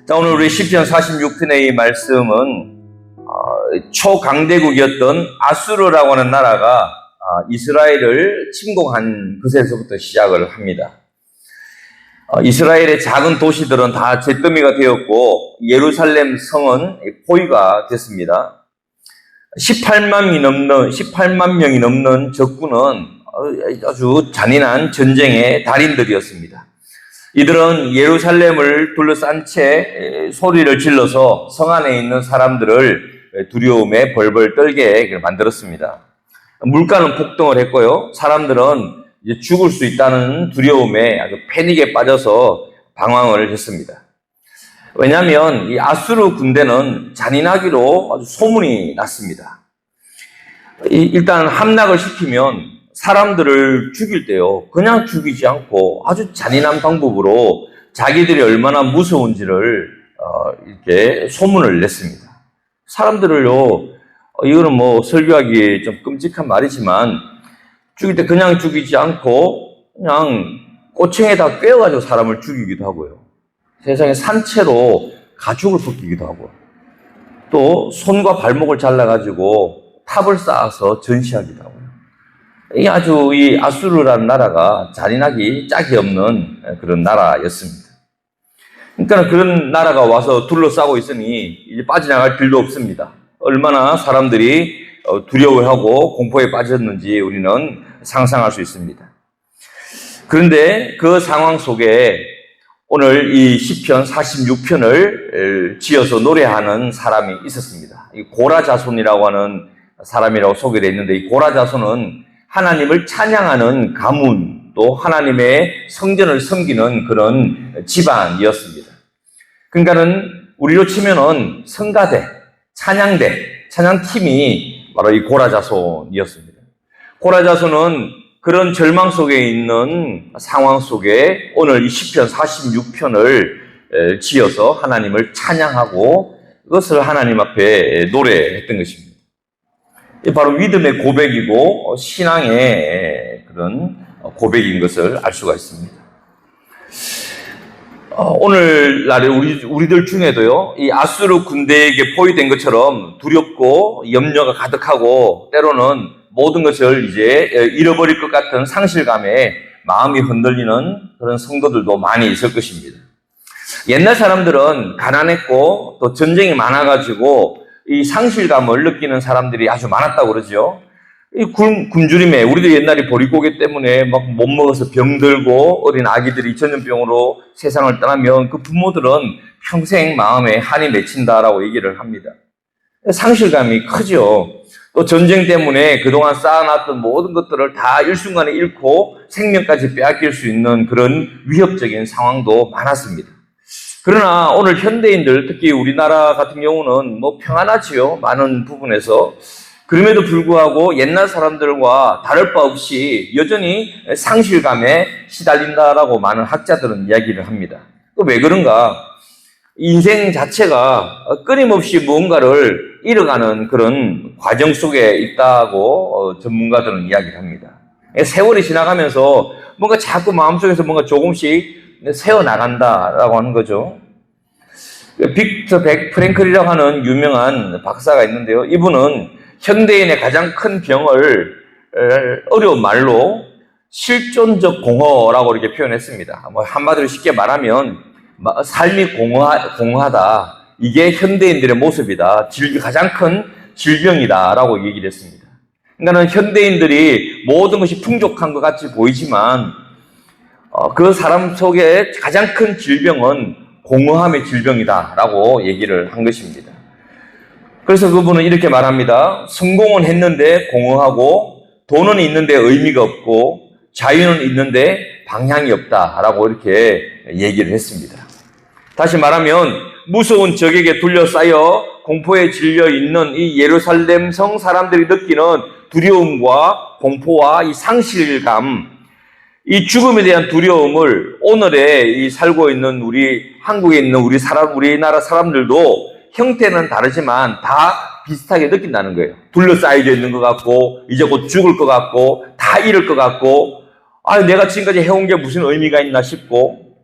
자, 오늘 우리 시편 46편의 이 말씀은 초강대국이었던 아수르라고 하는 나라가 이스라엘을 침공한 그새서부터 시작을 합니다. 이스라엘의 작은 도시들은 다 잿더미가 되었고 예루살렘 성은 포위가 됐습니다. 18만 명이 넘는 적군은 아주 잔인한 전쟁의 달인들이었습니다. 이들은 예루살렘을 둘러싼 채 소리를 질러서 성 안에 있는 사람들을 두려움에 벌벌 떨게 만들었습니다. 물가는 폭등을 했고요. 사람들은 이제 죽을 수 있다는 두려움에 아주 패닉에 빠져서 방황을 했습니다. 왜냐하면 이 아수르 군대는 잔인하기로 아주 소문이 났습니다. 일단 함락을 시키면 사람들을 죽일 때요, 그냥 죽이지 않고 아주 잔인한 방법으로 자기들이 얼마나 무서운지를 이렇게 소문을 냈습니다. 사람들을요, 이거는 뭐 설교하기 좀 끔찍한 말이지만 죽일 때 그냥 죽이지 않고 그냥 꼬챙에다 꿰어가지고 사람을 죽이기도 하고요. 세상에 산채로 가죽을 벗기기도 하고, 또 손과 발목을 잘라가지고 탑을 쌓아서 전시하기도 하고요. 이 아주 이 아수르라는 나라가 잔인하기 짝이 없는 그런 나라였습니다. 그러니까 그런 나라가 와서 둘러싸고 있으니 이제 빠져나갈 길도 없습니다. 얼마나 사람들이 두려워하고 공포에 빠졌는지 우리는 상상할 수 있습니다. 그런데 그 상황 속에 오늘 이 시편 46편을 지어서 노래하는 사람이 있었습니다. 이 고라자손이라고 하는 사람이라고 소개되어 있는데, 이 고라자손은 하나님을 찬양하는 가문, 또 하나님의 성전을 섬기는 그런 집안이었습니다. 그러니까는 우리로 치면은 성가대, 찬양대, 찬양팀이 바로 이 고라자손이었습니다. 고라자손은 그런 절망 속에 있는 상황 속에 오늘 이 시편 46편을 지어서 하나님을 찬양하고 그것을 하나님 앞에 노래했던 것입니다. 바로 믿음의 고백이고 신앙의 그런 고백인 것을 알 수가 있습니다. 오늘날에 우리들 중에도요, 이 아수르 군대에게 포위된 것처럼 두렵고 염려가 가득하고 때로는 모든 것을 이제 잃어버릴 것 같은 상실감에 마음이 흔들리는 그런 성도들도 많이 있을 것입니다. 옛날 사람들은 가난했고 또 전쟁이 많아가지고 이 상실감을 느끼는 사람들이 아주 많았다고 그러죠. 이 굶주림에, 우리도 옛날에 보릿고개 때문에 막 못 먹어서 병들고 어린 아기들이 전염병으로 세상을 떠나면 그 부모들은 평생 마음에 한이 맺힌다라고 얘기를 합니다. 상실감이 크죠. 또 전쟁 때문에 그동안 쌓아놨던 모든 것들을 다 일순간에 잃고 생명까지 빼앗길 수 있는 그런 위협적인 상황도 많았습니다. 그러나 오늘 현대인들, 특히 우리나라 같은 경우는 뭐 평안하지요, 많은 부분에서. 그럼에도 불구하고 옛날 사람들과 다를 바 없이 여전히 상실감에 시달린다라고 많은 학자들은 이야기를 합니다. 또 왜 그런가? 인생 자체가 끊임없이 무언가를 잃어가는 그런 과정 속에 있다고 전문가들은 이야기를 합니다. 세월이 지나가면서 뭔가 자꾸 마음속에서 뭔가 조금씩 새어나간다라고 하는 거죠. 빅터 프랭클이라고 하는 유명한 박사가 있는데요. 이분은 현대인의 가장 큰 병을 어려운 말로 실존적 공허라고 이렇게 표현했습니다. 뭐 한마디로 쉽게 말하면 삶이 공허하다. 이게 현대인들의 모습이다. 가장 큰 질병이다라고 얘기를 했습니다. 그러니까 현대인들이 모든 것이 풍족한 것 같이 보이지만 그 사람 속에 가장 큰 질병은 공허함의 질병이다라고 얘기를 한 것입니다. 그래서 그분은 이렇게 말합니다. 성공은 했는데 공허하고, 돈은 있는데 의미가 없고, 자유는 있는데 방향이 없다라고 이렇게 얘기를 했습니다. 다시 말하면 무서운 적에게 둘러싸여 공포에 질려 있는 이 예루살렘 성 사람들이 느끼는 두려움과 공포와 이 상실감, 이 죽음에 대한 두려움을 오늘에 이 살고 있는 한국에 있는 우리나라 사람들도 형태는 다르지만 다 비슷하게 느낀다는 거예요. 둘러싸여져 있는 것 같고, 이제 곧 죽을 것 같고, 다 잃을 것 같고, 내가 지금까지 해온 게 무슨 의미가 있나 싶고,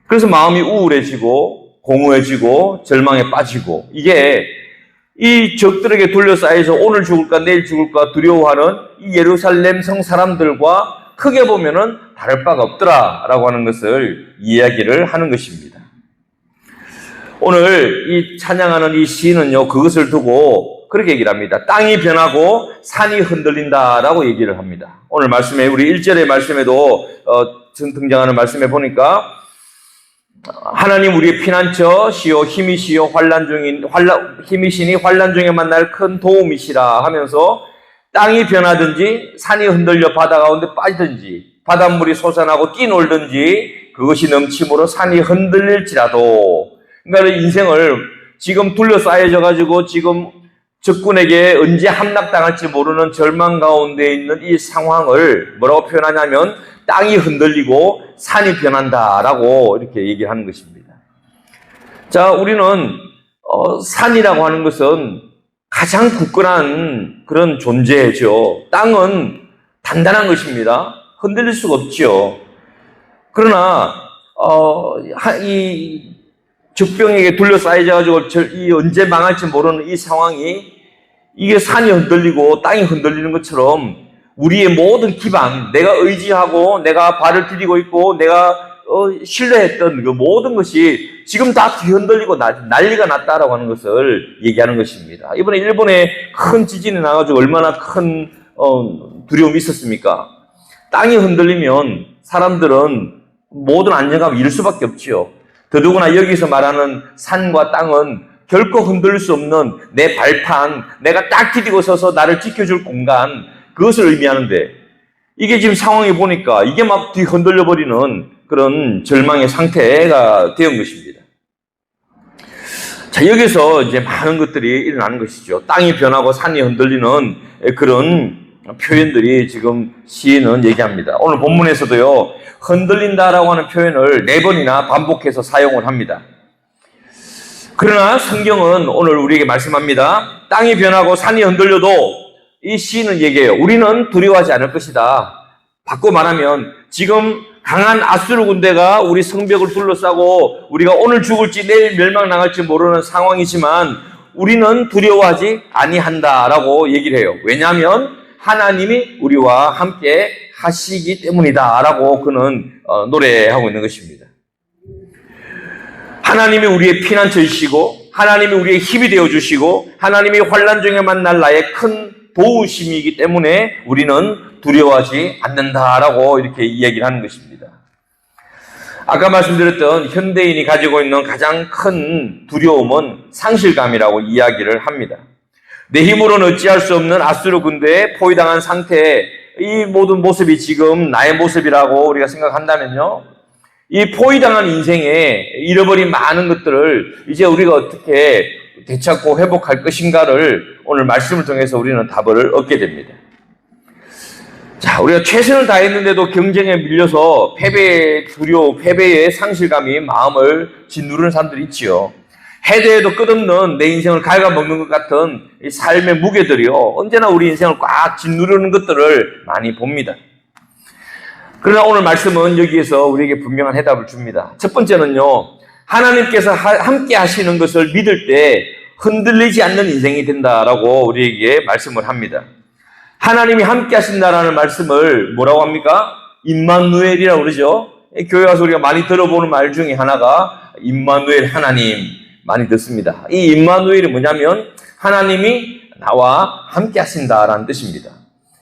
그래서 마음이 우울해지고 공허해지고 절망에 빠지고, 이게 이 적들에게 둘러싸여서 오늘 죽을까 내일 죽을까 두려워하는 이 예루살렘 성 사람들과 크게 보면은 다를 바가 없더라라고 하는 것을 이야기를 하는 것입니다. 오늘 이 찬양하는 이 시인은요, 그것을 두고 그렇게 얘기를 합니다. 땅이 변하고 산이 흔들린다라고 얘기를 합니다. 오늘 말씀에, 우리 1절의 말씀에도 등장하는 말씀에 보니까 하나님 우리의 피난처시요 힘이시요 힘이시니 환난 중에 만날 큰 도움이시라 하면서 땅이 변하든지 산이 흔들려 바다 가운데 빠지든지 바닷물이 솟아나고 뛰놀든지 그것이 넘침으로 산이 흔들릴지라도, 그러니까 인생을 지금 둘러싸여져 가지고 지금 적군에게 언제 함락당할지 모르는 절망 가운데 있는 이 상황을 뭐라고 표현하냐면 땅이 흔들리고 산이 변한다라고 이렇게 얘기를 하는 것입니다. 자, 우리는 산이라고 하는 것은 가장 굳건한 그런 존재죠. 땅은 단단한 것입니다. 흔들릴 수가 없죠. 그러나 이 적병에게 둘러싸여져 가지고 이 언제 망할지 모르는 이 상황이, 이게 산이 흔들리고 땅이 흔들리는 것처럼 우리의 모든 기반, 내가 의지하고 내가 발을 디디고 있고 내가 신뢰했던 그 모든 것이 지금 다 뒤흔들리고 난리가 났다라고 하는 것을 얘기하는 것입니다. 이번에 일본에 큰 지진이 나가지고 얼마나 큰 두려움이 있었습니까? 땅이 흔들리면 사람들은 모든 안정감을 잃을 수밖에 없지요. 더더구나 여기서 말하는 산과 땅은 결코 흔들릴 수 없는 내 발판, 내가 딱 디디고 서서 나를 지켜줄 공간, 그것을 의미하는데, 이게 지금 상황이 보니까 이게 막 뒤흔들려 버리는 그런 절망의 상태가 되는 것입니다. 자, 여기서 이제 많은 것들이 일어나는 것이죠. 땅이 변하고 산이 흔들리는 그런 표현들이 지금 시인은 얘기합니다. 오늘 본문에서도요, 흔들린다라고 하는 표현을 4번이나 반복해서 사용을 합니다. 그러나 성경은 오늘 우리에게 말씀합니다. 땅이 변하고 산이 흔들려도 이 시인은 얘기해요. 우리는 두려워하지 않을 것이다. 바꿔 말하면 지금 강한 아수르 군대가 우리 성벽을 둘러싸고 우리가 오늘 죽을지 내일 멸망당할지 모르는 상황이지만 우리는 두려워하지 아니한다라고 얘기를 해요. 왜냐하면 하나님이 우리와 함께 하시기 때문이다라고 그는 노래하고 있는 것입니다. 하나님이 우리의 피난처이시고 하나님이 우리의 힘이 되어주시고 하나님이 환난 중에 만날 나의 큰 도우심이기 때문에 우리는 두려워하지 않는다라고 이렇게 이야기를 하는 것입니다. 아까 말씀드렸던 현대인이 가지고 있는 가장 큰 두려움은 상실감이라고 이야기를 합니다. 내 힘으로는 어찌할 수 없는 아수르 군대에 포위당한 상태에 이 모든 모습이 지금 나의 모습이라고 우리가 생각한다면요, 이 포위당한 인생에 잃어버린 많은 것들을 이제 우리가 어떻게 되찾고 회복할 것인가를 오늘 말씀을 통해서 우리는 답을 얻게 됩니다. 자, 우리가 최선을 다했는데도 경쟁에 밀려서 패배의 두려움, 패배의 상실감이 마음을 짓누르는 사람들이 있지요. 해대에도 끝없는 내 인생을 갉아먹는 것 같은 이 삶의 무게들이요, 언제나 우리 인생을 꽉 짓누르는 것들을 많이 봅니다. 그러나 오늘 말씀은 여기에서 우리에게 분명한 해답을 줍니다. 첫 번째는요, 하나님께서 함께 하시는 것을 믿을 때 흔들리지 않는 인생이 된다라고 우리에게 말씀을 합니다. 하나님이 함께 하신다라는 말씀을 뭐라고 합니까? 임마누엘이라고 그러죠. 교회 와서 우리가 많이 들어보는 말 중에 하나가 임마누엘, 하나님 많이 듣습니다. 이 임마누엘이 뭐냐면 하나님이 나와 함께 하신다라는 뜻입니다.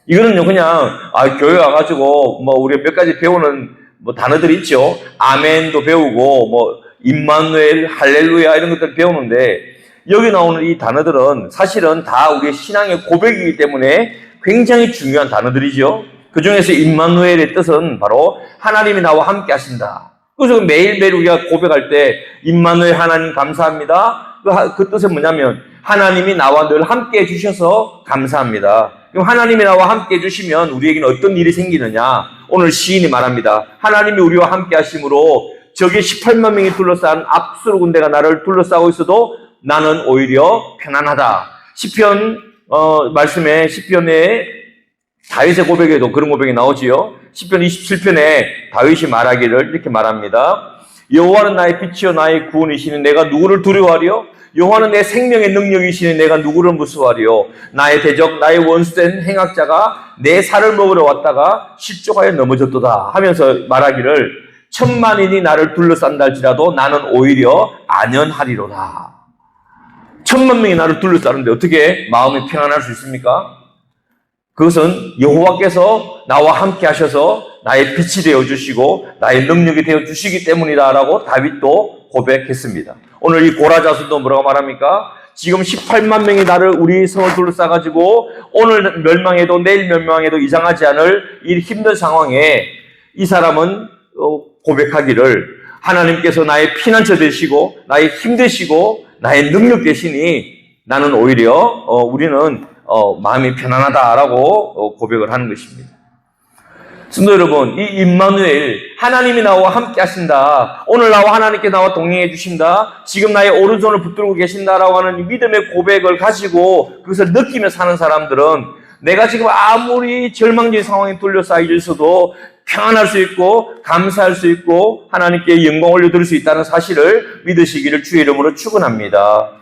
이거는요, 그냥 교회 와가지고 우리가 몇 가지 배우는 단어들이 있죠. 아멘도 배우고 임마누엘, 할렐루야 이런 것들 배우는데, 여기 나오는 이 단어들은 사실은 다 우리의 신앙의 고백이기 때문에 굉장히 중요한 단어들이죠. 그 중에서 임마누엘의 뜻은 바로 하나님이 나와 함께 하신다. 그래서 매일매일 우리가 고백할 때 임마누엘 하나님 감사합니다. 그 뜻은 뭐냐면 하나님이 나와 늘 함께 해주셔서 감사합니다. 그럼 하나님이 나와 함께 해주시면 우리에게는 어떤 일이 생기느냐? 오늘 시인이 말합니다. 하나님이 우리와 함께 하심으로 적의 18만 명이 둘러싼 압수르 군대가 나를 둘러싸고 있어도 나는 오히려 편안하다. 시편 말씀에 시편에 다윗의 고백에도 그런 고백이 나오지요. 시편 27편에 다윗이 말하기를 이렇게 말합니다. 여호와는 나의 빛이요 나의 구원이시니 내가 누구를 두려워하리요? 여호와는 내 생명의 능력이시니 내가 누구를 무서워하리요? 나의 대적 나의 원수된 행악자가 내 살을 먹으러 왔다가 실족하여 넘어졌도다 하면서 말하기를 천만인이 나를 둘러싼다 할지라도 나는 오히려 안연하리로다. 10,000,000명이 나를 둘러싸는데 어떻게 마음이 평안할 수 있습니까? 그것은 여호와께서 나와 함께 하셔서 나의 빛이 되어주시고 나의 능력이 되어주시기 때문이다라고 다윗도 고백했습니다. 오늘 이 고라자손도 뭐라고 말합니까? 지금 18만 명이 우리 성을 둘러싸가지고 오늘 멸망해도 내일 멸망해도 이상하지 않을 이 힘든 상황에 이 사람은 고백하기를 하나님께서 나의 피난처 되시고 나의 힘 되시고 나의 능력 되시니 나는 오히려 우리는 마음이 편안하다라고 고백을 하는 것입니다. 성도 여러분, 이 임마누엘 하나님이 나와 함께 하신다. 오늘 하나님께 나와 동행해 주신다. 지금 나의 오른손을 붙들고 계신다라고 하는 이 믿음의 고백을 가지고 그것을 느끼며 사는 사람들은 내가 지금 아무리 절망적인 상황에 둘러싸여 있어도 평안할 수 있고 감사할 수 있고 하나님께 영광 올려드릴 수 있다는 사실을 믿으시기를 주의 이름으로 축원합니다.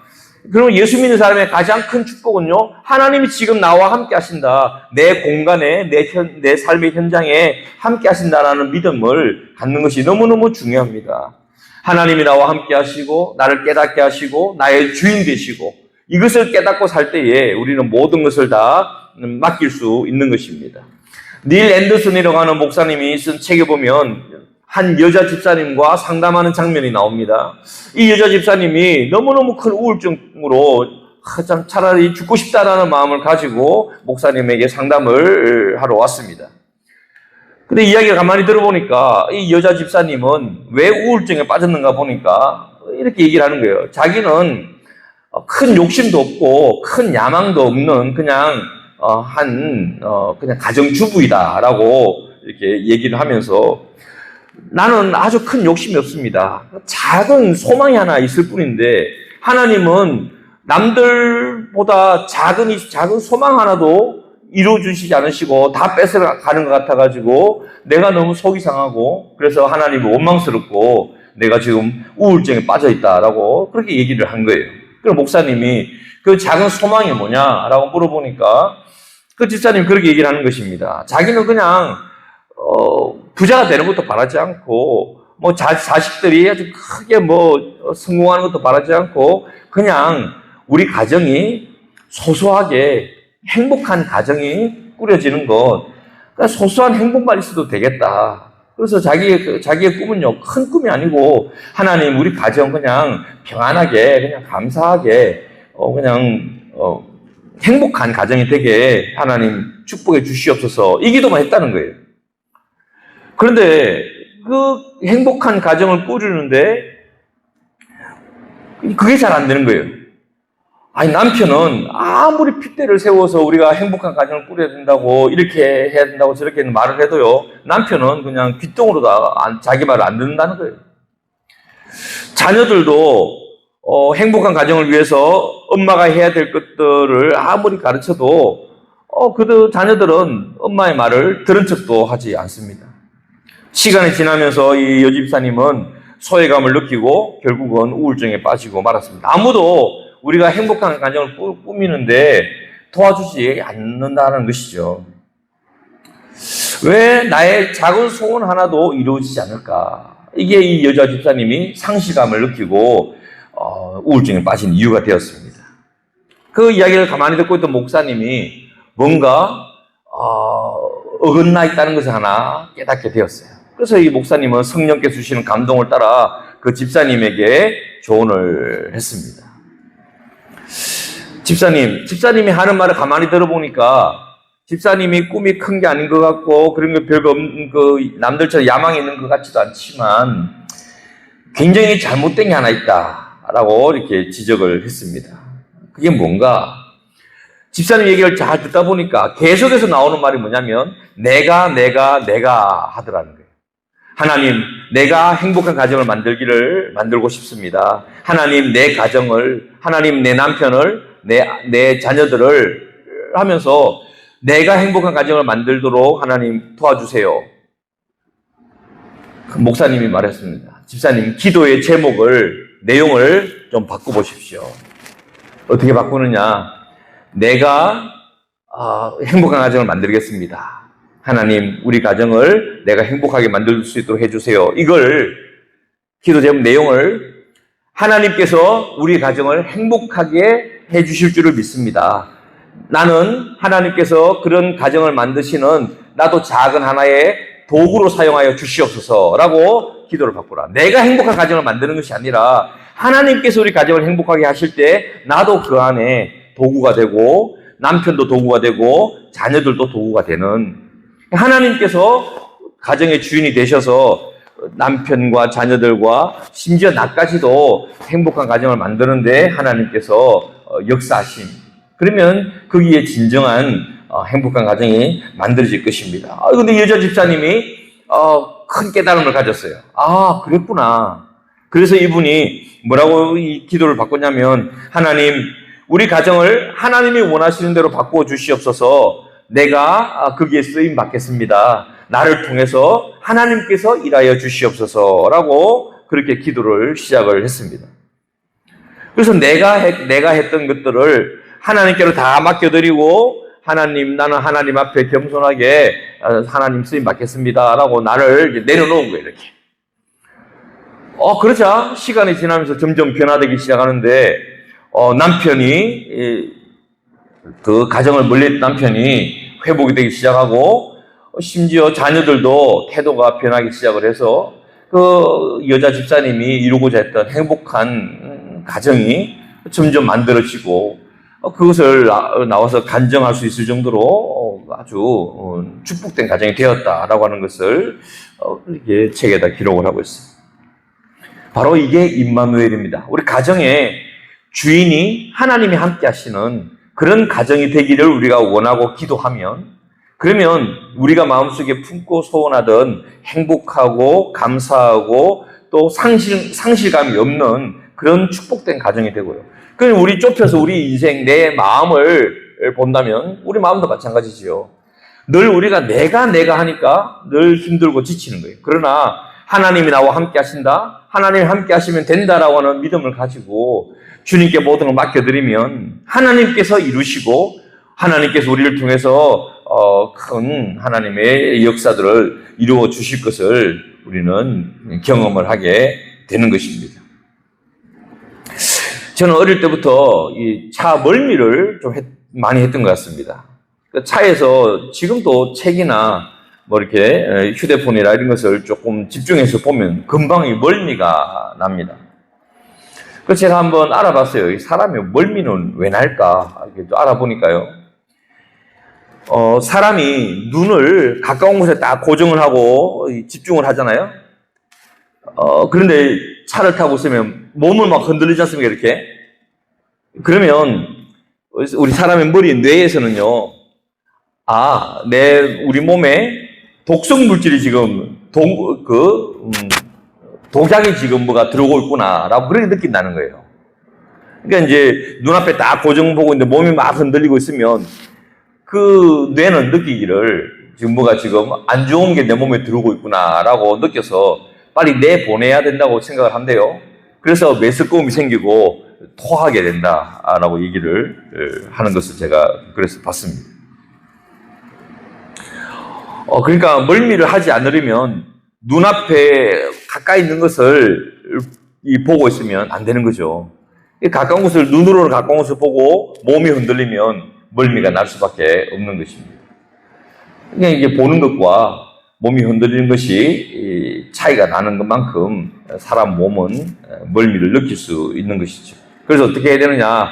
그럼 예수 믿는 사람의 가장 큰 축복은요, 하나님이 지금 나와 함께 하신다. 내 공간에, 내 삶의 현장에 함께 하신다라는 믿음을 갖는 것이 너무너무 중요합니다. 하나님이 나와 함께 하시고, 나를 깨닫게 하시고, 나의 주인 되시고, 이것을 깨닫고 살 때에 우리는 모든 것을 다 맡길 수 있는 것입니다. 닐 앤더슨이라고 하는 목사님이 쓴 책에 보면 한 여자 집사님과 상담하는 장면이 나옵니다. 이 여자 집사님이 너무너무 큰 우울증으로 차라리 죽고 싶다라는 마음을 가지고 목사님에게 상담을 하러 왔습니다. 근데 이야기를 가만히 들어보니까 이 여자 집사님은 왜 우울증에 빠졌는가 보니까 이렇게 얘기를 하는 거예요. 자기는 큰 욕심도 없고 큰 야망도 없는 그냥 그냥 가정주부이다라고 이렇게 얘기를 하면서 나는 아주 큰 욕심이 없습니다. 작은 소망이 하나 있을 뿐인데 하나님은 남들보다 작은 소망 하나도 이루어주시지 않으시고 다 뺏어가는 것 같아가지고 내가 너무 속이 상하고 그래서 하나님이 원망스럽고 내가 지금 우울증에 빠져있다라고 그렇게 얘기를 한 거예요. 그럼 목사님이 그 작은 소망이 뭐냐라고 물어보니까 그 집사님이 그렇게 얘기를 하는 것입니다. 자기는 그냥 부자가 되는 것도 바라지 않고 자식들이 아주 크게 성공하는 것도 바라지 않고 그냥 우리 가정이 소소하게 행복한 가정이 꾸려지는 것, 그러니까 소소한 행복만 있어도 되겠다. 그래서 자기의 꿈은요, 큰 꿈이 아니고 하나님 우리 가정 그냥 평안하게 그냥 감사하게 그냥 행복한 가정이 되게 하나님 축복해 주시옵소서 이 기도만 했다는 거예요. 그런데 그 행복한 가정을 꾸리는데 그게 잘 안 되는 거예요. 아니 남편은 아무리 핏대를 세워서 우리가 행복한 가정을 꾸려야 된다고 이렇게 해야 된다고 저렇게 말을 해도요, 남편은 그냥 귓등으로 자기 말을 안 듣는다는 거예요. 자녀들도 행복한 가정을 위해서 엄마가 해야 될 것들을 아무리 가르쳐도 그 자녀들은 엄마의 말을 들은 척도 하지 않습니다. 시간이 지나면서 이 여집사님은 소외감을 느끼고 결국은 우울증에 빠지고 말았습니다. 아무도 우리가 행복한 가정을 꾸미는데 도와주지 않는다는 것이죠. 왜 나의 작은 소원 하나도 이루어지지 않을까? 이게 이 여자 집사님이 상실감을 느끼고 우울증에 빠진 이유가 되었습니다. 그 이야기를 가만히 듣고 있던 목사님이 뭔가 어긋나 있다는 것을 하나 깨닫게 되었어요. 그래서 이 목사님은 성령께 주시는 감동을 따라 그 집사님에게 조언을 했습니다. 집사님이 하는 말을 가만히 들어보니까 집사님이 꿈이 큰 게 아닌 것 같고 그런 거 별거 없는 남들처럼 야망이 있는 것 같지도 않지만 굉장히 잘못된 게 하나 있다라고 이렇게 지적을 했습니다. 그게 뭔가? 집사님 얘기를 잘 듣다 보니까 계속해서 나오는 말이 뭐냐면 내가 하더라는 거예요. 하나님, 내가 행복한 가정을 만들고 싶습니다. 하나님, 내 가정을, 하나님, 내 남편을, 내 자녀들을 하면서 내가 행복한 가정을 만들도록 하나님 도와주세요. 그 목사님이 말했습니다. 집사님, 기도의 내용을 좀 바꿔보십시오. 어떻게 바꾸느냐? 내가 행복한 가정을 만들겠습니다. 하나님, 우리 가정을 내가 행복하게 만들 수 있도록 해주세요. 이걸 기도 제목 내용을 하나님께서 우리 가정을 행복하게 해주실 줄을 믿습니다. 나는 하나님께서 그런 가정을 만드시는 나도 작은 하나의 도구로 사용하여 주시옵소서라고 기도를 바꾸라. 내가 행복한 가정을 만드는 것이 아니라 하나님께서 우리 가정을 행복하게 하실 때 나도 그 안에 도구가 되고 남편도 도구가 되고 자녀들도 도구가 되는, 하나님께서 가정의 주인이 되셔서 남편과 자녀들과 심지어 나까지도 행복한 가정을 만드는데 하나님께서 역사하심. 그러면 거기에 진정한 행복한 가정이 만들어질 것입니다. 근데 여자 집사님이 큰 깨달음을 가졌어요. 그랬구나. 그래서 이분이 뭐라고 이 기도를 바꿨냐면, 하나님, 우리 가정을 하나님이 원하시는 대로 바꾸어 주시옵소서. 내가 거기에 쓰임 받겠습니다. 나를 통해서 하나님께서 일하여 주시옵소서라고 그렇게 기도를 시작을 했습니다. 그래서 내가 했던 것들을 하나님께로 다 맡겨드리고, 하나님, 나는 하나님 앞에 겸손하게 하나님 쓰임 받겠습니다라고 나를 이제 내려놓은 거예요, 이렇게. 그러자 시간이 지나면서 점점 변화되기 시작하는데, 남편이, 그 가정을 멀리했던 남편이 회복이 되기 시작하고, 심지어 자녀들도 태도가 변하기 시작을 해서 그 여자 집사님이 이루고자 했던 행복한 가정이 점점 만들어지고, 그것을 나와서 간증할 수 있을 정도로 아주 축복된 가정이 되었다라고 하는 것을 이렇게 책에다 기록을 하고 있습니다. 바로 이게 임마누엘입니다. 우리 가정의 주인이 하나님이 함께 하시는 그런 가정이 되기를 우리가 원하고 기도하면, 그러면 우리가 마음속에 품고 소원하던 행복하고 감사하고 또 상실감이 없는 그런 축복된 가정이 되고요. 그럼 우리 좁혀서 우리 인생, 내 마음을 본다면 우리 마음도 마찬가지지요. 늘 우리가 내가 하니까 늘 힘들고 지치는 거예요. 그러나 하나님이 나와 함께 하신다, 하나님이 함께 하시면 된다라고 하는 믿음을 가지고 주님께 모든 걸 맡겨드리면 하나님께서 이루시고, 하나님께서 우리를 통해서 큰 하나님의 역사들을 이루어 주실 것을 우리는 경험을 하게 되는 것입니다. 저는 어릴 때부터 이 차 멀미를 좀 많이 했던 것 같습니다. 차에서 지금도 책이나 뭐 이렇게 휴대폰이나 이런 것을 조금 집중해서 보면 금방 이 멀미가 납니다. 그래서 제가 한번 알아봤어요. 이 사람이 멀미는 왜 날까? 이렇게 또 알아보니까요. 사람이 눈을 가까운 곳에 딱 고정을 하고 집중을 하잖아요. 그런데 차를 타고 있으면 몸을 막 흔들리지 않습니까? 이렇게. 그러면 우리 사람의 뇌에서는요, 우리 몸에 독성 물질이 지금 독약이 지금 뭐가 들어오고 있구나라고 그렇게 느낀다는 거예요. 그러니까 이제 눈앞에 딱 고정 보고 있는데 몸이 막 흔들리고 있으면 그 뇌는 느끼기를 지금 뭐가 지금 안 좋은 게 내 몸에 들어오고 있구나라고 느껴서 빨리 내보내야 된다고 생각을 한대요. 그래서 메스꺼움이 생기고 토하게 된다라고 얘기를 하는 것을 제가 그래서 봤습니다. 그러니까 멀미를 하지 않으려면 눈앞에 가까이 있는 것을 보고 있으면 안 되는 거죠. 가까운 곳을, 눈으로는 가까운 곳을 보고 몸이 흔들리면 멀미가 날 수밖에 없는 것입니다. 그냥 이게 보는 것과 몸이 흔들리는 것이 차이가 나는 것만큼 사람 몸은 멀미를 느낄 수 있는 것이죠. 그래서 어떻게 해야 되느냐?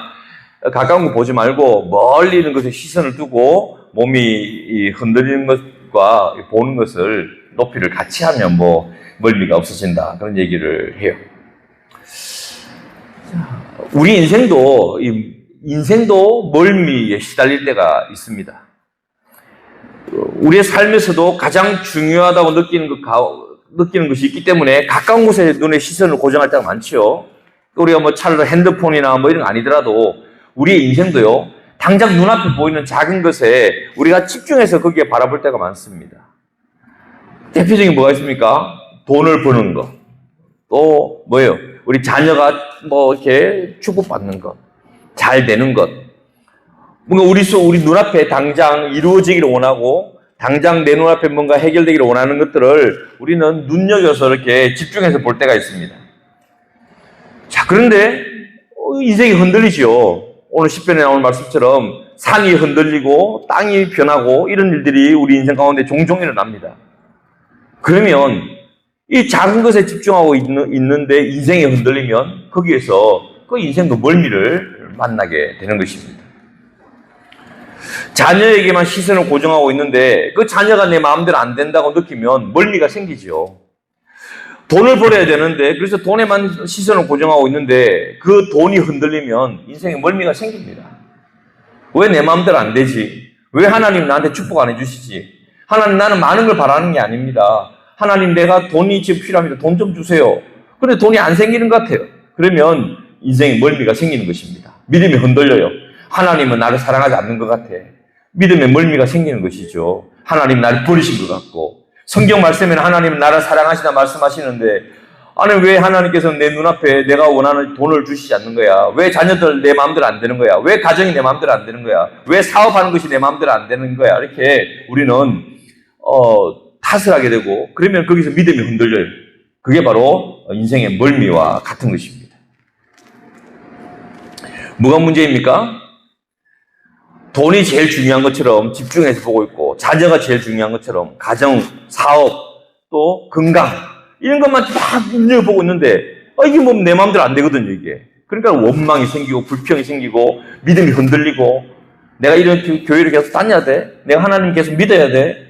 가까운 거 보지 말고 멀리 있는 것에 시선을 두고 몸이 흔들리는 것과 보는 것을 높이를 같이 하면 멀미가 없어진다, 그런 얘기를 해요. 우리 인생도 멀미에 시달릴 때가 있습니다. 우리의 삶에서도 가장 중요하다고 느끼는 것이 있기 때문에 가까운 곳에 눈의 시선을 고정할 때가 많죠. 우리가 차를 핸드폰이나 이런 거 아니더라도 우리의 인생도요, 당장 눈앞에 보이는 작은 것에 우리가 집중해서 거기에 바라볼 때가 많습니다. 대표적인 뭐가 있습니까? 돈을 버는 거, 또 뭐예요? 우리 자녀가 뭐 이렇게 축복받는 것, 잘 되는 것, 뭔가 우리 눈앞에 당장 이루어지기를 원하고 당장 내 눈앞에 뭔가 해결되기를 원하는 것들을 우리는 눈여겨서 이렇게 집중해서 볼 때가 있습니다. 자, 그런데 인생이 흔들리죠. 오늘 10편에 나오는 말씀처럼 산이 흔들리고 땅이 변하고 이런 일들이 우리 인생 가운데 종종 일어납니다. 그러면 이 작은 것에 집중하고 있는데 인생이 흔들리면 거기에서 그 인생도 멀미를 만나게 되는 것입니다. 자녀에게만 시선을 고정하고 있는데 그 자녀가 내 마음대로 안 된다고 느끼면 멀미가 생기죠. 돈을 벌어야 되는데 그래서 돈에만 시선을 고정하고 있는데 그 돈이 흔들리면 인생에 멀미가 생깁니다. 왜 내 마음대로 안 되지? 왜 하나님 나한테 축복 안 해주시지? 하나님 나는 많은 걸 바라는 게 아닙니다. 하나님 내가 돈이 지금 필요합니다. 돈 좀 주세요. 그런데 돈이 안 생기는 것 같아요. 그러면 인생에 멀미가 생기는 것입니다. 믿음이 흔들려요. 하나님은 나를 사랑하지 않는 것 같아. 믿음에 멀미가 생기는 것이죠. 하나님 나를 버리신 것 같고 성경 말씀에는 하나님은 나를 사랑하시다 말씀하시는데 아니 왜 하나님께서는 내 눈앞에 내가 원하는 돈을 주시지 않는 거야? 왜 자녀들 내 마음대로 안 되는 거야? 왜 가정이 내 마음대로 안 되는 거야? 왜 사업하는 것이 내 마음대로 안 되는 거야? 이렇게 우리는 탓을 하게 되고 그러면 거기서 믿음이 흔들려요. 그게 바로 인생의 멀미와 같은 것입니다. 뭐가 문제입니까? 돈이 제일 중요한 것처럼 집중해서 보고 있고 자녀가 제일 중요한 것처럼 가정, 사업, 또 건강 이런 것만 막 눈여겨보고 있는데 이게 뭐 내 마음대로 안 되거든요. 이게. 그러니까 원망이 생기고 불평이 생기고 믿음이 흔들리고 내가 이런 교회를 계속 다녀야 돼? 내가 하나님 계속 믿어야 돼?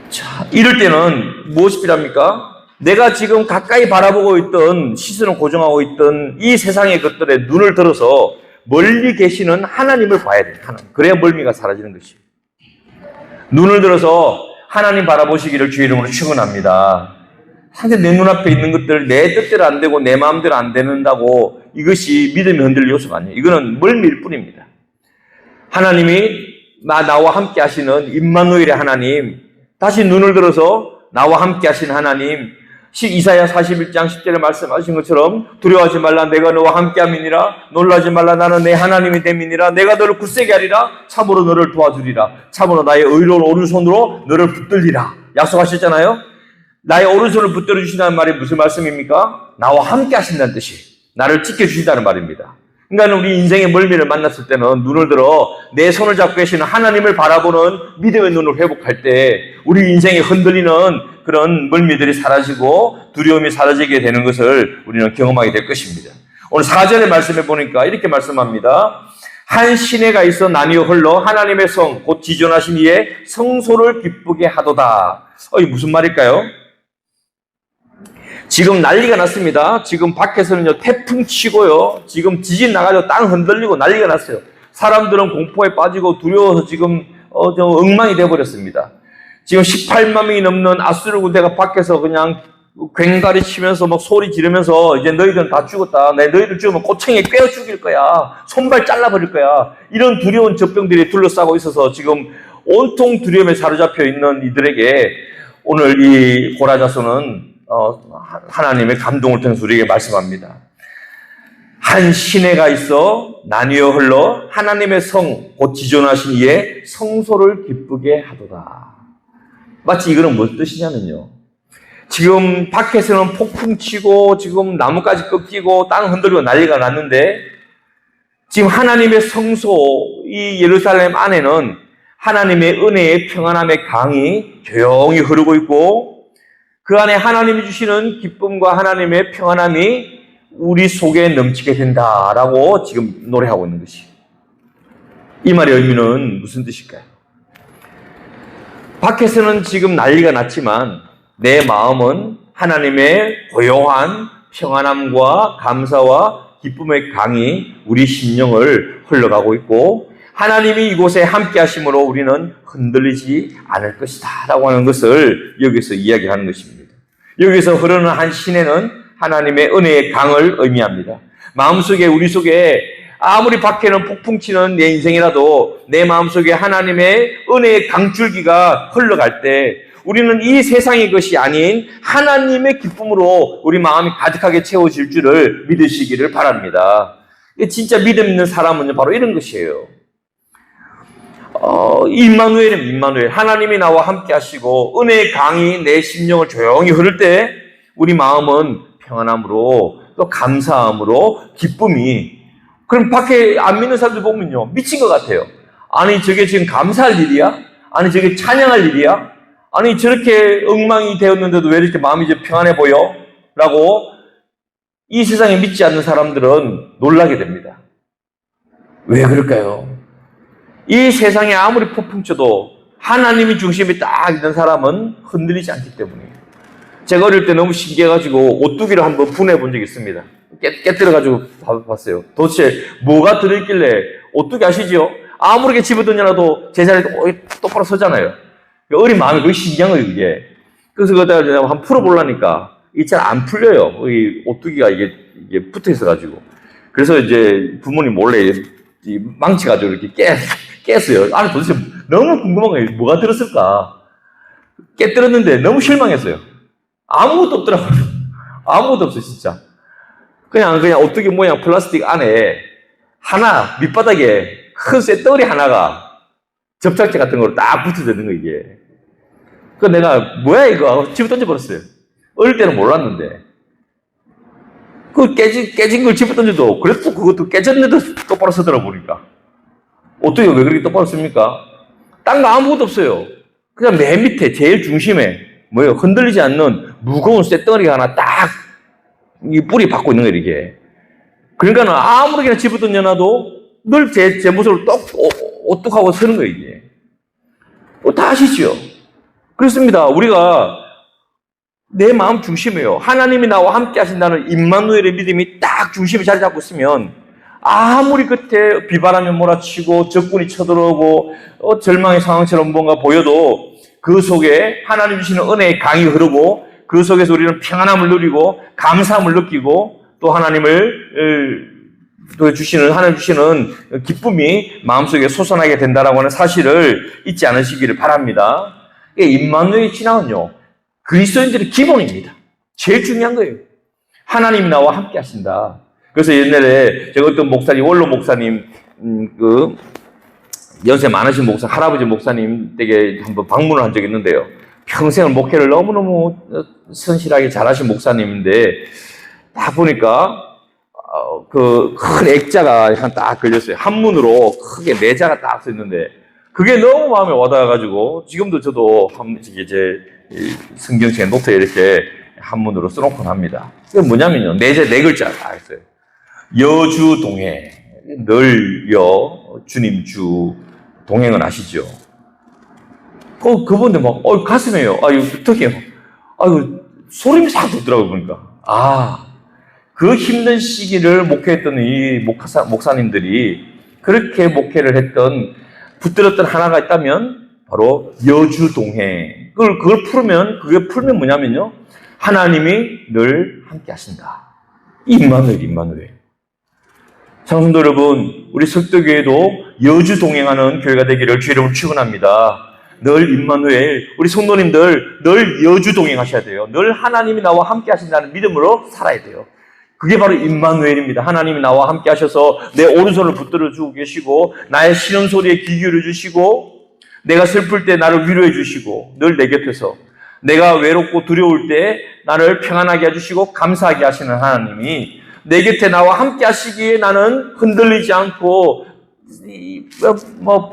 자, 이럴 때는 무엇이 필요합니까? 내가 지금 가까이 바라보고 있던 시선을 고정하고 있던 이 세상의 것들에 눈을 들어서 멀리 계시는 하나님을 봐야 돼요. 그래야 멀미가 사라지는 것이에요. 눈을 들어서 하나님 바라보시기를 주의 이름으로 축원합니다. 사실 내 눈앞에 있는 것들 내 뜻대로 안 되고 내 마음대로 안 되는다고 이것이 믿음이 흔들릴 요소가 아니에요. 이거는 멀미일 뿐입니다. 하나님이 나와 함께 하시는 임마누엘의 하나님, 다시 눈을 들어서 나와 함께 하신 하나님, 이사야 41장 10절에 말씀하신 것처럼 두려워하지 말라 내가 너와 함께함이니라 놀라지 말라 나는 내 하나님이 됨이니라 내가 너를 굳세게 하리라 참으로 너를 도와주리라 참으로 나의 의로운 오른손으로 너를 붙들리라 약속하셨잖아요. 나의 오른손을 붙들어 주신다는 말이 무슨 말씀입니까? 나와 함께 하신다는 뜻이 나를 지켜주신다는 말입니다. 그러니까 우리 인생의 멀미를 만났을 때는 눈을 들어 내 손을 잡고 계시는 하나님을 바라보는 믿음의 눈을 회복할 때 우리 인생에 흔들리는 그런 멀미들이 사라지고 두려움이 사라지게 되는 것을 우리는 경험하게 될 것입니다. 오늘 4절의 말씀에 보니까 이렇게 말씀합니다. 한 시내가 있어 나뉘어 흘러 하나님의 성 곧 지존하신 이의 성소를 기쁘게 하도다. 이게 무슨 말일까요? 지금 난리가 났습니다. 지금 밖에서는요 태풍 치고요 지금 지진 나가지고 땅 흔들리고 난리가 났어요. 사람들은 공포에 빠지고 두려워서 지금 엉망이 되어버렸습니다. 지금 18만 명이 넘는 아수르 군대가 밖에서 그냥 괭다리 치면서 막 소리 지르면서 이제 너희들은 다 죽었다. 너희들 죽으면 꼬챙이에 꿰어 죽일 거야. 손발 잘라버릴 거야. 이런 두려운 적병들이 둘러싸고 있어서 지금 온통 두려움에 사로잡혀 있는 이들에게 오늘 이 고라자서는 하나님의 감동을 통해서 우리에게 말씀합니다. 한 시내가 있어 나뉘어 흘러 하나님의 성 곧 지존하신 이의 성소를 기쁘게 하도다. 마치 이거는 무슨 뜻이냐면요. 지금 밖에서는 폭풍 치고 지금 나무까지 꺾이고 땅 흔들리고 난리가 났는데 지금 하나님의 성소 이 예루살렘 안에는 하나님의 은혜의 평안함의 강이 조용히 흐르고 있고 그 안에 하나님이 주시는 기쁨과 하나님의 평안함이 우리 속에 넘치게 된다라고 지금 노래하고 있는 것이에요. 이 말의 의미는 무슨 뜻일까요? 밖에서는 지금 난리가 났지만 내 마음은 하나님의 고요한 평안함과 감사와 기쁨의 강이 우리 심령을 흘러가고 있고 하나님이 이곳에 함께 하심으로 우리는 흔들리지 않을 것이다 라고 하는 것을 여기서 이야기하는 것입니다. 여기서 흐르는 한 시내는 하나님의 은혜의 강을 의미합니다. 마음속에 우리 속에 아무리 밖에는 폭풍 치는 내 인생이라도 내 마음속에 하나님의 은혜의 강줄기가 흘러갈 때 우리는 이 세상의 것이 아닌 하나님의 기쁨으로 우리 마음이 가득하게 채워질 줄을 믿으시기를 바랍니다. 진짜 믿음 있는 사람은 바로 이런 것이에요. 임마누엘입니다. 임마누엘. 하나님이 나와 함께 하시고 은혜의 강이 내 심령을 조용히 흐를 때 우리 마음은 평안함으로 또 감사함으로 기쁨이. 그럼 밖에 안 믿는 사람들 보면요, 미친 것 같아요. 아니 저게 지금 감사할 일이야? 아니 저게 찬양할 일이야? 아니 저렇게 엉망이 되었는데도 왜 이렇게 마음이 이제 평안해 보여? 라고 이 세상에 믿지 않는 사람들은 놀라게 됩니다. 왜 그럴까요? 이 세상에 아무리 폭풍 쳐도 하나님이 중심이 딱 있는 사람은 흔들리지 않기 때문이에요. 제가 어릴 때 너무 신기해가지고 오뚜기를 한번 분해해 본 적이 있습니다. 깨뜨려가지고 봤어요. 도대체 뭐가 들어있길래, 오뚜기 아시죠? 아무렇게 집어던져놔도 제자리에 똑바로 서잖아요. 어린 마음이 그게 신기한 거예요, 이게. 그래서 그걸 한번 풀어보려니까 이게 잘 안 풀려요. 이 오뚜기가 이게 붙어 있어가지고. 그래서 이제 부모님 몰래 망치가지고 이렇게 깼어요. 아니 도대체 너무 궁금한 거예요. 뭐가 들었을까? 깨뜨렸는데 너무 실망했어요. 아무것도 없더라고요. 아무것도 없어요, 진짜. 그냥 오뚜기 모양 플라스틱 안에 하나, 밑바닥에 큰 쇳덩어리 하나가 접착제 같은 거로 딱 붙어져 있는 거, 이게. 그 내가, 뭐야, 이거? 하고 집어 던져버렸어요. 어릴 때는 몰랐는데. 그 깨진 걸 집어 던져도, 그래도 그것도 깨졌는데도 똑바로 서더라 보니까. 어떻게 왜 그렇게 똑바로 씁니까? 딴 거 아무것도 없어요. 그냥 맨 밑에, 제일 중심에, 흔들리지 않는 무거운 쇳덩어리가 하나 딱, 이 뿌리 받고 있는 거예요, 이게. 그러니까 아무렇게나 집어 던져놔도 늘 제 모습을 오뚝하고 서는 거예요, 이게. 다 아시죠? 그렇습니다. 우리가 내 마음 중심이에요. 하나님이 나와 함께 하신다는 임마누엘의 믿음이 딱 중심에 자리 잡고 있으면 아무리 끝에 비바람이 몰아치고 적군이 쳐들어오고 절망의 상황처럼 뭔가 보여도 그 속에 하나님 주시는 은혜의 강이 흐르고 그 속에서 우리는 평안함을 누리고 감사함을 느끼고 또 하나님 주시는 기쁨이 마음속에 솟아나게 된다라고 하는 사실을 잊지 않으시기를 바랍니다. 임마누엘 신앙은요, 그리스도인들의 기본입니다. 제일 중요한 거예요. 하나님이 나와 함께 하신다. 그래서 옛날에 제가 어떤 목사님, 원로 목사님, 연세 많으신 목사, 할아버지 목사님 댁에 한번 방문을 한 적이 있는데요. 평생을 목회를 너무너무 선실하게 잘하신 목사님인데, 딱 보니까, 큰 액자가 딱 걸렸어요. 한문으로 크게 내자가 딱 써 있는데, 그게 너무 마음에 와닿아가지고, 지금도 저도 제 성경책에 노트에 이렇게 한문으로 써놓곤 합니다. 그게 뭐냐면요. 네 글자 딱 있어요. 여주동행. 늘 주님 주, 동행은 아시죠? 그분들 가슴에요. 어떡해요. 소름이 싹 돋더라고요, 보니까. 그 힘든 시기를 목회했던 이 목사님들이 그렇게 목회를 했던, 붙들었던 하나가 있다면, 바로 여주동행. 그걸 풀면 뭐냐면요. 하나님이 늘 함께 하신다. 임마누엘. 성도 여러분, 우리 석도교회도 여주동행하는 교회가 되기를 주 이름으로 축원합니다. 늘 임마누엘, 우리 성도님들 늘 여주동행하셔야 돼요. 늘 하나님이 나와 함께 하신다는 믿음으로 살아야 돼요. 그게 바로 임마누엘입니다. 하나님이 나와 함께 하셔서 내 오른손을 붙들어 주고 계시고 나의 신음 소리에 귀 기울여 주시고 내가 슬플 때 나를 위로해 주시고 늘 내 곁에서 내가 외롭고 두려울 때 나를 평안하게 해주시고 감사하게 하시는 하나님이 내 곁에 나와 함께 하시기에 나는 흔들리지 않고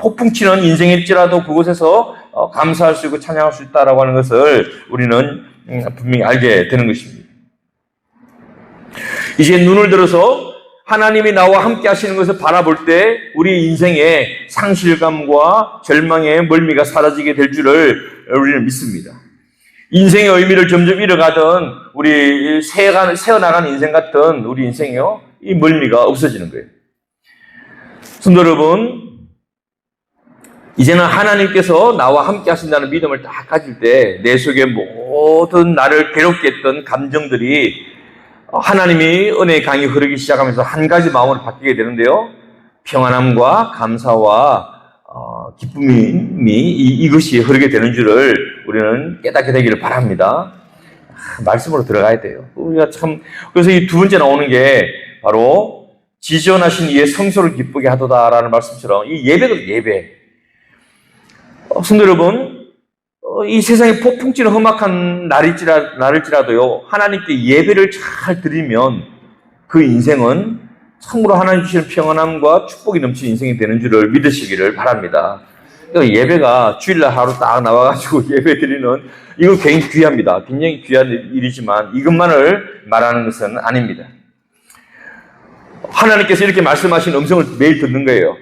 폭풍 치는 인생일지라도 그곳에서 감사할 수 있고 찬양할 수 있다라고 하는 것을 우리는 분명히 알게 되는 것입니다. 이제 눈을 들어서 하나님이 나와 함께 하시는 것을 바라볼 때 우리 인생의 상실감과 절망의 멀미가 사라지게 될 줄을 우리는 믿습니다. 인생의 의미를 점점 잃어가던 우리 새어나가는 인생 같은 우리 인생이요, 이 멀미가 없어지는 거예요. 성도 여러분, 이제는 하나님께서 나와 함께 하신다는 믿음을 딱 가질 때 내 속에 모든 나를 괴롭게 했던 감정들이 하나님이 은혜의 강이 흐르기 시작하면서 한 가지 마음으로 바뀌게 되는데요. 평안함과 감사와 기쁨이 이것이 흐르게 되는 줄을 우리는 깨닫게 되기를 바랍니다. 말씀으로 들어가야 돼요. 우리가 참, 그래서 이 두 번째 나오는 게 바로 지전하신 이의 성소를 기쁘게 하도다라는 말씀처럼 이 예배도 예배. 성도 여러분, 이 세상에 폭풍 찌는 험악한 날일지라도요, 하나님께 예배를 잘 드리면 그 인생은 참으로 하나님 주시는 평안함과 축복이 넘치는 인생이 되는 줄을 믿으시기를 바랍니다. 예배가 주일날 하루 딱 나와가지고 예배 드리는, 이거 굉장히 귀합니다. 굉장히 귀한 일이지만 이것만을 말하는 것은 아닙니다. 하나님께서 이렇게 말씀하신 음성을 매일 듣는 거예요.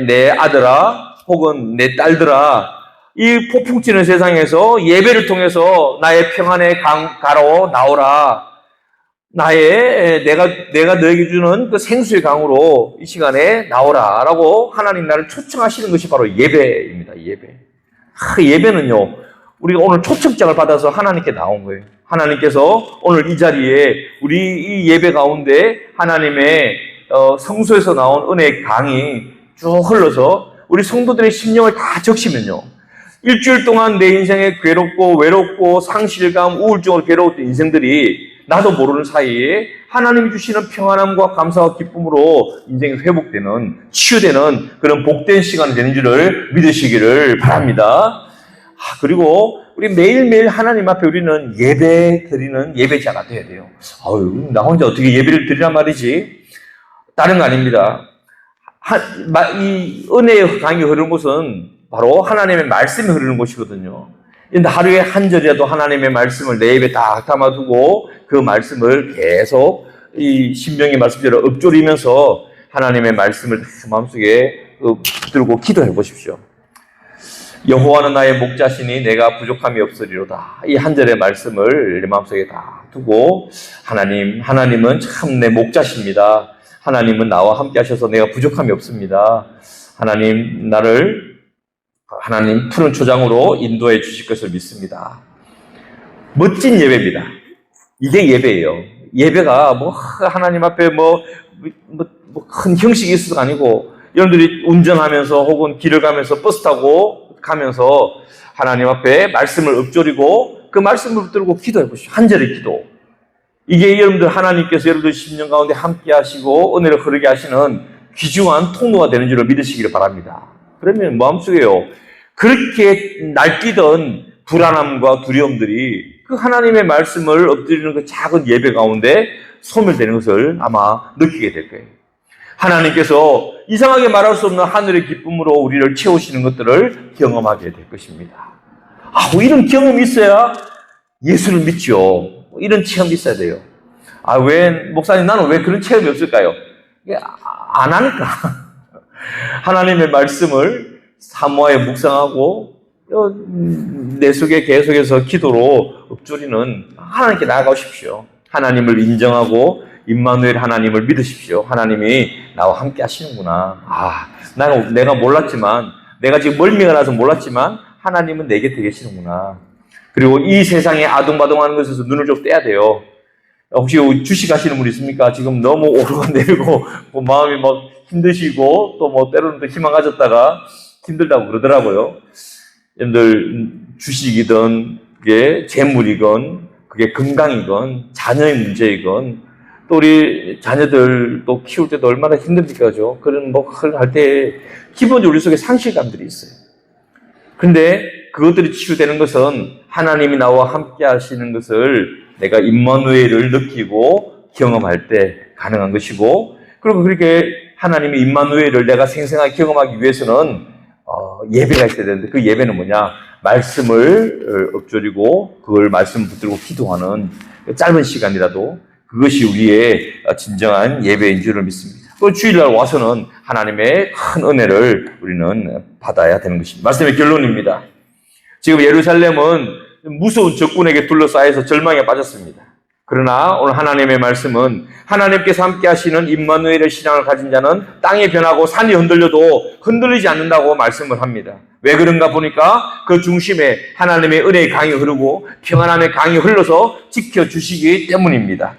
내 아들아, 혹은 내 딸들아, 이 폭풍 찌는 세상에서 예배를 통해서 나의 평안의 가로 나오라. 내가 너에게 주는 그 생수의 강으로 이 시간에 나오라. 라고 하나님 나를 초청하시는 것이 바로 예배입니다. 예배는요, 우리가 오늘 초청장을 받아서 하나님께 나온 거예요. 하나님께서 오늘 이 자리에 우리 이 예배 가운데 하나님의 성소에서 나온 은혜의 강이 쭉 흘러서 우리 성도들의 심령을 다 적시면요, 일주일 동안 내 인생에 괴롭고 외롭고 상실감, 우울증으로 괴로웠던 인생들이 나도 모르는 사이에 하나님이 주시는 평안함과 감사와 기쁨으로 인생이 회복되는, 치유되는 그런 복된 시간이 되는 줄을 믿으시기를 바랍니다. 그리고 우리 매일매일 하나님 앞에 우리는 예배 드리는 예배자가 돼야 돼요. 나 혼자 어떻게 예배를 드리란 말이지? 다른 거 아닙니다. 이 은혜의 강이 흐르는 곳은 바로 하나님의 말씀이 흐르는 곳이거든요. 근데 하루에 한 절이라도 하나님의 말씀을 내 입에 딱 담아두고 그 말씀을 계속 이 신명의 말씀대로 읊조리면서 하나님의 말씀을 마음속에 붙들고 기도해 보십시오. 여호와는 나의 목자시니 내가 부족함이 없으리로다. 이 한 절의 말씀을 내 마음속에 다 두고 하나님은 참 내 목자십니다. 하나님은 나와 함께 하셔서 내가 부족함이 없습니다. 하나님 푸른 초장으로 인도해 주실 것을 믿습니다. 멋진 예배입니다. 이게 예배예요. 예배가 하나님 앞에 큰 형식이 있어서가 아니고, 여러분들이 운전하면서 혹은 길을 가면서 버스 타고 가면서 하나님 앞에 말씀을 읊조리고 그 말씀을 붙들고 기도해 보십시오. 한 절의 기도. 이게 여러분들 하나님께서 여러분들 심령 가운데 함께 하시고 은혜를 흐르게 하시는 귀중한 통로가 되는 줄을 믿으시기를 바랍니다. 그러면 마음속에요, 그렇게 날뛰던 불안함과 두려움들이 그 하나님의 말씀을 엎드리는 그 작은 예배 가운데 소멸되는 것을 아마 느끼게 될 거예요. 하나님께서 이상하게 말할 수 없는 하늘의 기쁨으로 우리를 채우시는 것들을 경험하게 될 것입니다. 이런 경험이 있어야 예수를 믿죠. 이런 체험이 있어야 돼요. 목사님, 나는 왜 그런 체험이 없을까요? 안 하니까. 하나님의 말씀을 사모하여 묵상하고 내 속에 계속해서 기도로 읊조리는 하나님께 나아가십시오. 하나님을 인정하고 임마누엘 하나님을 믿으십시오. 하나님이 나와 함께 하시는구나. 내가 몰랐지만, 내가 지금 멀미가 나서 몰랐지만 하나님은 내 곁에 계시는구나. 그리고 이 세상에 아둥바둥하는 것에서 눈을 좀 떼야 돼요. 혹시 주식하시는 분 있습니까? 지금 너무 오르고 내리고 마음이 힘드시고 또 때로는 또 희망 가졌다가 힘들다고 그러더라고요. 여러분들 주식이든 그게 재물이건 그게 건강이건 자녀의 문제이건 또 우리 자녀들 또 키울 때도 얼마나 힘듭니까? 그런 할 때 기본적으로 우리 속에 상실감들이 있어요. 그런데 그것들이 치유되는 것은 하나님이 나와 함께 하시는 것을 내가 임마누엘을 느끼고 경험할 때 가능한 것이고, 그리고 그렇게 하나님의 임마누엘을 내가 생생하게 경험하기 위해서는 예배가 있어야 되는데, 그 예배는 뭐냐? 말씀을 읊조리고 그걸 말씀 붙들고 기도하는 짧은 시간이라도 그것이 우리의 진정한 예배인 줄을 믿습니다. 또 주일날 와서는 하나님의 큰 은혜를 우리는 받아야 되는 것입니다. 말씀의 결론입니다. 지금 예루살렘은 무서운 적군에게 둘러싸여서 절망에 빠졌습니다. 그러나 오늘 하나님의 말씀은 하나님께서 함께 하시는 임마누엘의 신앙을 가진 자는 땅이 변하고 산이 흔들려도 흔들리지 않는다고 말씀을 합니다. 왜 그런가 보니까 그 중심에 하나님의 은혜의 강이 흐르고 평안함의 강이 흘러서 지켜주시기 때문입니다.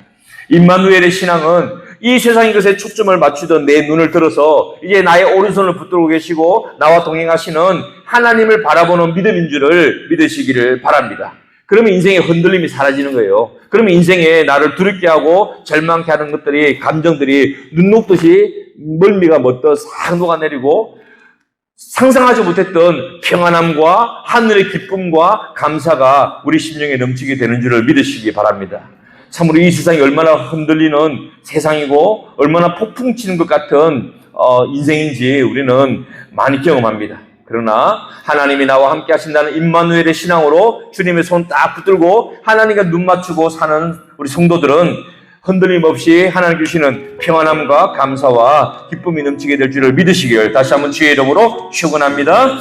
임마누엘의 신앙은 이 세상의 것에 초점을 맞추던 내 눈을 들어서 이제 나의 오른손을 붙들고 계시고 나와 동행하시는 하나님을 바라보는 믿음인 줄을 믿으시기를 바랍니다. 그러면 인생의 흔들림이 사라지는 거예요. 그러면 인생에 나를 두렵게 하고 절망케 하는 것들이, 감정들이 눈 녹듯이 멀미가 멎듯 싹 녹아내리고 상상하지 못했던 평안함과 하늘의 기쁨과 감사가 우리 심령에 넘치게 되는 줄을 믿으시기 바랍니다. 참으로 이 세상이 얼마나 흔들리는 세상이고 얼마나 폭풍치는 것 같은 인생인지 우리는 많이 경험합니다. 그러나 하나님이 나와 함께 하신다는 임마누엘의 신앙으로 주님의 손 딱 붙들고 하나님과 눈 맞추고 사는 우리 성도들은 흔들림 없이 하나님 주시는 평안함과 감사와 기쁨이 넘치게 될 줄을 믿으시길 다시 한번 주의 이름으로 축원합니다.